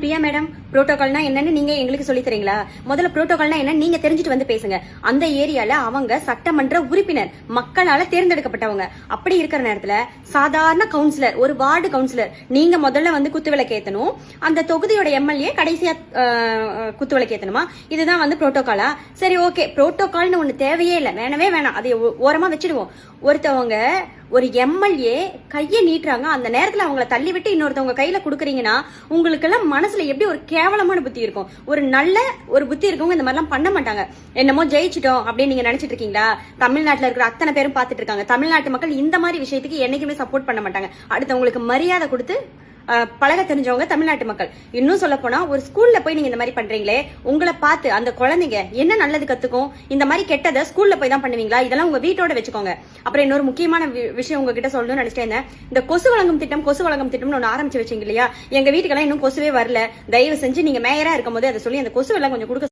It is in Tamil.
பிரியா மேடம், புரோட்டோகால்னா என்னன்னு நீங்க எங்களுக்கு சொல்லி தரீங்களா? முதல்ல புரோட்டோகால்னா என்ன நீங்க தெரிஞ்சுட்டு வந்து பேசுங்க. அந்த ஏரியால அவங்க சட்டமன்ற உறுப்பினர், மக்களால தேர்ந்தெடுக்கப்பட்டவங்க. அப்படி இருக்கிற நேரத்துல சாதாரண கவுன்சிலர், ஒரு வார்டு கவுன்சிலர், நீங்க முதல்ல வந்து குத்துவிளக்கு ஏத்தணும். அந்த தொகுதியோட எம்எல்ஏ கடைசியா குத்துவிளக்கு ஏத்தணுமா? இதுதான் வந்து புரோட்டோகாலா? சரி, ஓகே, புரோட்டோகால்னு ஒண்ணு தேவையே இல்லை, வேணவே வேணாம், அதை ஓரமா வச்சிடுவோம். ஒருத்தவங்க ஒரு எம்எல்ஏ கையை நீட்டுறாங்க, அந்த நேரத்துல அவங்கள தள்ளி விட்டு இன்னொருத்தவங்க கையில குடுக்குறீங்கன்னா உங்களுக்கு எல்லாம் மனசுல எப்படி ஒரு கேவலமான புத்தி இருக்கும்? ஒரு நல்ல ஒரு புத்தி இருக்கவங்க இந்த மாதிரிலாம் பண்ண மாட்டாங்க. என்னமோ ஜெயிச்சிட்டோம் அப்படின்னு நீங்க நினைச்சிட்டு இருக்கீங்களா? தமிழ்நாட்டுல இருக்கிற அத்தனை பேரும் பாத்துட்டு இருக்காங்க. தமிழ்நாட்டு மக்கள் இந்த மாதிரி விஷயத்துக்கு என்னைக்குமே சப்போர்ட் பண்ண மாட்டாங்க. அடுத்தவங்களுக்கு மரியாதை கொடுத்து பழக தெரிஞ்சவங்க தமிழ்நாட்டு மக்கள். இன்னும் சொல்ல போனா, ஒரு ஸ்கூல்ல போய் நீங்க இந்த மாதிரி பண்றீங்களே, உங்களை பார்த்து அந்த குழந்தைங்க என்ன நல்லது கத்துக்கும்? இந்த மாதிரி கெட்டதை ஸ்கூல்ல போய் தான் பண்ணுவீங்களா? இதெல்லாம் உங்க வீட்டோட வச்சுக்கோங்க. அப்புறம் இன்னொரு முக்கியமான விஷயம் உங்ககிட்ட சொல்லணும்னு நினைச்சிட்டே இருந்தேன். இந்த கொசு வழங்கும் திட்டம்னு ஒன்று ஆரம்பிச்சு வச்சீங்க இல்லையா? எங்க வீட்டுக்கெல்லாம் இன்னும் கொசுவே வரல. தயவு செஞ்சு நீங்க மேயரா இருக்கும் போது அதை சொல்லி அந்த கொசு எல்லாம் கொஞ்சம் கொடுக்க